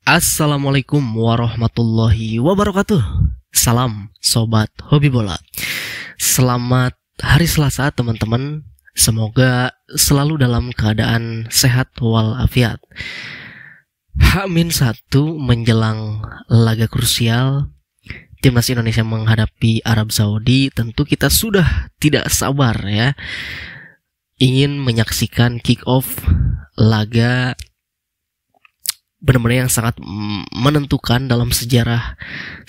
Assalamualaikum warahmatullahi wabarakatuh. Salam sobat hobi bola. Selamat hari Selasa teman-teman. Semoga selalu dalam keadaan sehat walafiat. H-1 menjelang laga krusial Timnas Indonesia menghadapi Arab Saudi. Tentu kita sudah tidak sabar ya, ingin menyaksikan kick off laga benar-benar yang sangat menentukan dalam sejarah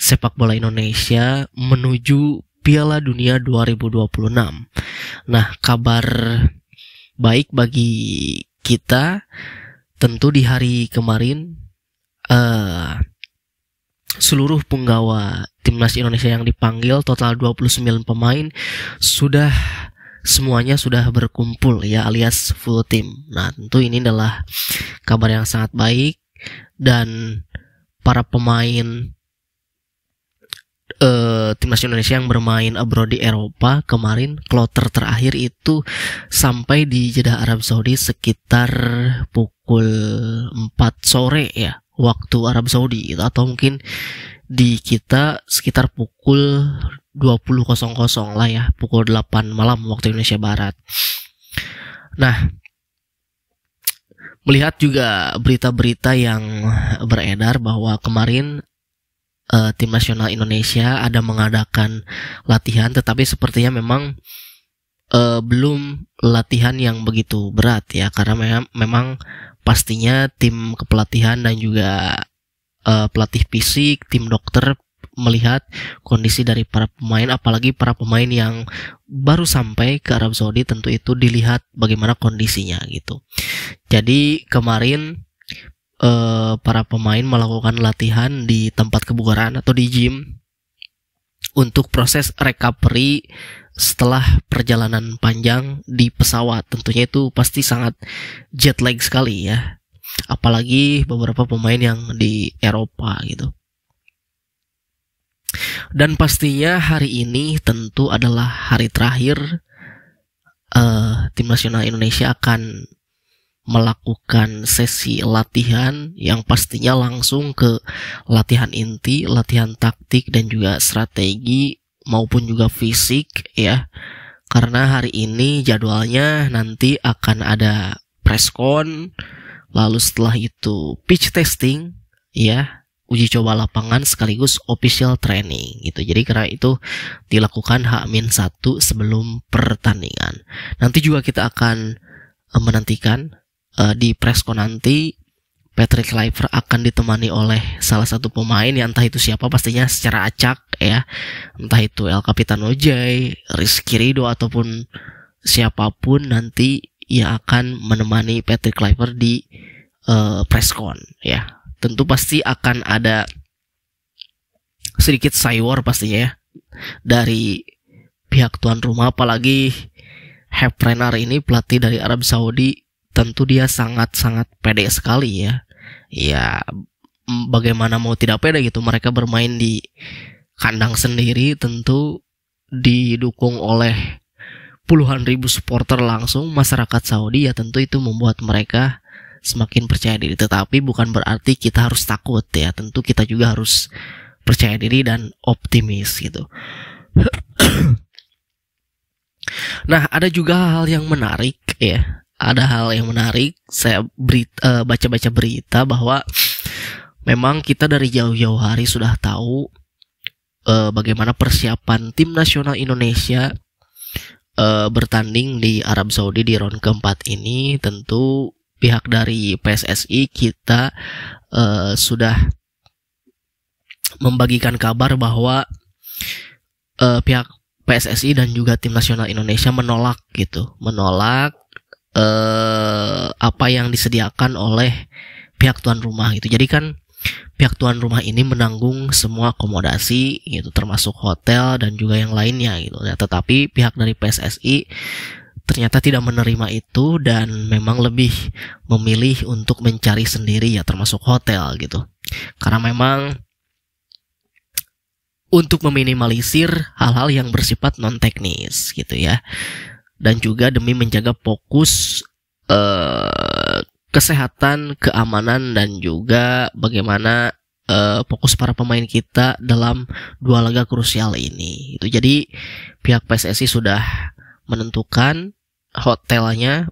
sepak bola Indonesia menuju Piala Dunia 2026. Nah, kabar baik bagi kita tentu di hari kemarin seluruh penggawa Timnas Indonesia yang dipanggil total 29 pemain semuanya sudah berkumpul ya, alias full team. Nah, tentu ini adalah kabar yang sangat baik. Dan para pemain Timnas Indonesia yang bermain abroad di Eropa kemarin, kloter terakhir itu sampai di Jeddah Arab Saudi sekitar pukul 4 sore ya, waktu Arab Saudi gitu, atau mungkin di kita sekitar pukul 20.00 lah ya, pukul 8 malam waktu Indonesia Barat. Nah, melihat juga berita-berita yang beredar bahwa kemarin tim nasional Indonesia ada mengadakan latihan, tetapi sepertinya memang belum latihan yang begitu berat ya, karena memang pastinya tim kepelatihan dan juga pelatih fisik, tim dokter melihat kondisi dari para pemain, apalagi para pemain yang baru sampai ke Arab Saudi, tentu itu dilihat bagaimana kondisinya gitu. Jadi kemarin para pemain melakukan latihan di tempat kebugaran atau di gym untuk proses recovery setelah perjalanan panjang di pesawat. Tentunya itu pasti sangat jet lag sekali ya, apalagi beberapa pemain yang di Eropa gitu. Dan pastinya hari ini tentu adalah hari terakhir tim nasional Indonesia akan melakukan sesi latihan yang pastinya langsung ke latihan inti, latihan taktik dan juga strategi maupun juga fisik ya. Karena hari ini jadwalnya nanti akan ada preskon, lalu setelah itu pitch testing ya, uji coba lapangan sekaligus official training gitu. Jadi karena itu dilakukan H-1 sebelum pertandingan. Nanti juga kita akan menantikan di preskon nanti Patrick Kluivert akan ditemani oleh salah satu pemain yang entah itu siapa, pastinya secara acak ya, entah itu El Capitano Jay, Rizky Ridho ataupun siapapun nanti yang akan menemani Patrick Kluivert di preskon ya. Tentu pasti akan ada sedikit saywar pastinya ya dari pihak tuan rumah, apalagi Herprenar ini pelatih dari Arab Saudi, tentu dia sangat-sangat pede sekali ya. Ya bagaimana mau tidak pede gitu, mereka bermain di kandang sendiri, tentu didukung oleh puluhan ribu supporter langsung masyarakat Saudi ya, tentu itu membuat mereka semakin percaya diri. Tetapi bukan berarti kita harus takut ya, tentu kita juga harus percaya diri dan optimis gitu. Nah, ada juga hal yang menarik ya, ada hal yang menarik. Saya baca-baca berita bahwa memang kita dari jauh-jauh hari sudah tahu bagaimana persiapan tim nasional Indonesia bertanding di Arab Saudi di round keempat ini. Tentu pihak dari PSSI kita sudah membagikan kabar bahwa pihak PSSI dan juga tim nasional Indonesia menolak apa yang disediakan oleh pihak tuan rumah gitu. Jadi kan pihak tuan rumah ini menanggung semua akomodasi gitu, termasuk hotel dan juga yang lainnya gitu ya. Tetapi pihak dari PSSI ternyata tidak menerima itu dan memang lebih memilih untuk mencari sendiri ya, termasuk hotel gitu. Karena memang untuk meminimalisir hal-hal yang bersifat non teknis gitu ya. Dan juga demi menjaga fokus kesehatan, keamanan, dan juga bagaimana fokus para pemain kita dalam 2 laga krusial ini. Itu jadi pihak PSSI sudah menentukan hotelnya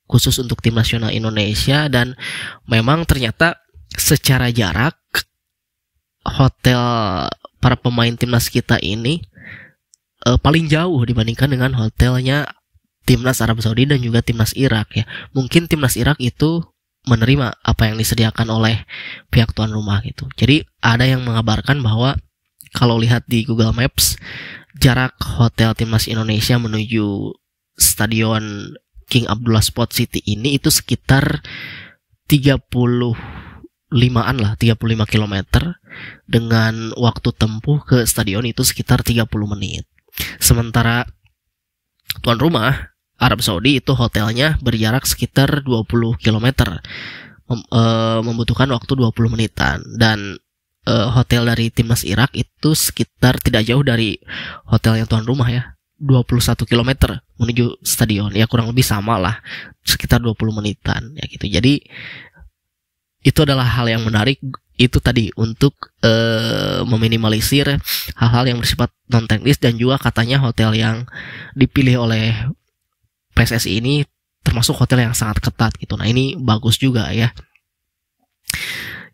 khusus untuk tim nasional Indonesia, dan memang ternyata secara jarak hotel para pemain timnas kita ini paling jauh dibandingkan dengan hotelnya timnas Arab Saudi dan juga timnas Irak ya. Mungkin timnas Irak itu menerima apa yang disediakan oleh pihak tuan rumah gitu. Jadi ada yang mengabarkan bahwa kalau lihat di Google Maps, jarak hotel timnas Indonesia menuju stadion King Abdullah Sport City ini itu sekitar 35-an lah, 35 km, dengan waktu tempuh ke stadion itu sekitar 30 menit. Sementara tuan rumah Arab Saudi itu hotelnya berjarak sekitar 20 km, membutuhkan waktu 20 menitan. Dan hotel dari timnas Irak itu sekitar tidak jauh dari hotelnya tuan rumah ya, 21 km menuju stadion, ya kurang lebih sama lah, sekitar 20 menitan ya gitu. Jadi itu adalah hal yang menarik itu tadi untuk meminimalisir hal-hal yang bersifat non teknis, dan juga katanya hotel yang dipilih oleh PSSI ini termasuk hotel yang sangat ketat gitu. Nah ini bagus juga ya.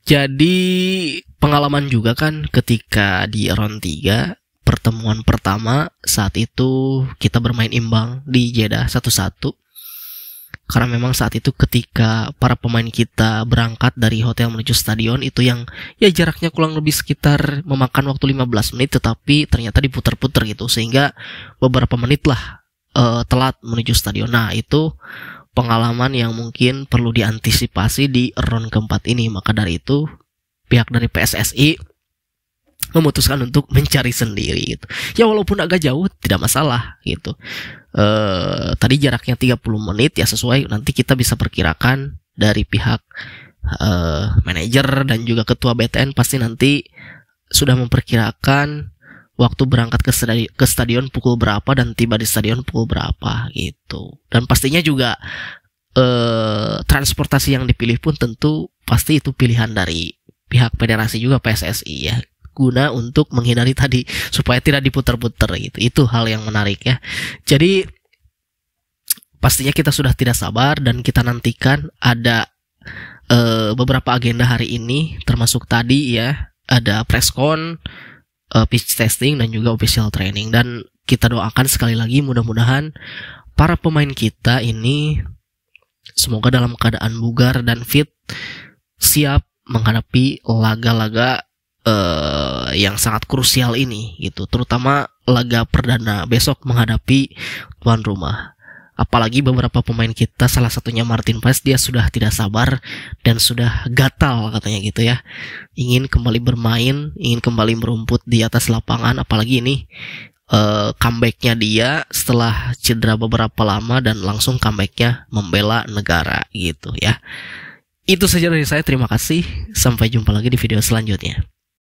Jadi pengalaman juga kan ketika di round 3 pertemuan pertama, saat itu kita bermain imbang di Jeddah 1-1. Karena memang saat itu ketika para pemain kita berangkat dari hotel menuju stadion itu yang ya jaraknya kurang lebih sekitar memakan waktu 15 menit, tetapi ternyata diputar-putar gitu sehingga beberapa menit lah telat menuju stadion. Nah itu pengalaman yang mungkin perlu diantisipasi di round keempat ini. Maka dari itu pihak dari PSSI memutuskan untuk mencari sendiri gitu. Ya walaupun agak jauh tidak masalah gitu. Tadi jaraknya 30 menit ya sesuai, nanti kita bisa perkirakan dari pihak manajer dan juga ketua BTN pasti nanti sudah memperkirakan waktu berangkat ke stadion pukul berapa dan tiba di stadion pukul berapa gitu. Dan pastinya juga transportasi yang dipilih pun tentu pasti itu pilihan dari pihak federasi juga, PSSI ya, guna untuk menghindari tadi supaya tidak diputar-putar gitu. Itu hal yang menarik ya. Jadi pastinya kita sudah tidak sabar dan kita nantikan ada beberapa agenda hari ini, termasuk tadi ya ada preskon, pitch testing, dan juga official training. Dan kita doakan sekali lagi mudah-mudahan para pemain kita ini semoga dalam keadaan bugar dan fit, siap menghadapi laga-laga yang sangat krusial ini gitu, terutama laga perdana besok menghadapi tuan rumah. Apalagi beberapa pemain kita, salah satunya Martin Paes, dia sudah tidak sabar dan sudah gatal katanya gitu ya, ingin kembali bermain, ingin kembali merumput di atas lapangan. Apalagi ini comebacknya dia setelah cedera beberapa lama dan langsung comebacknya membela negara gitu ya. Itu saja dari saya, terima kasih, sampai jumpa lagi di video selanjutnya.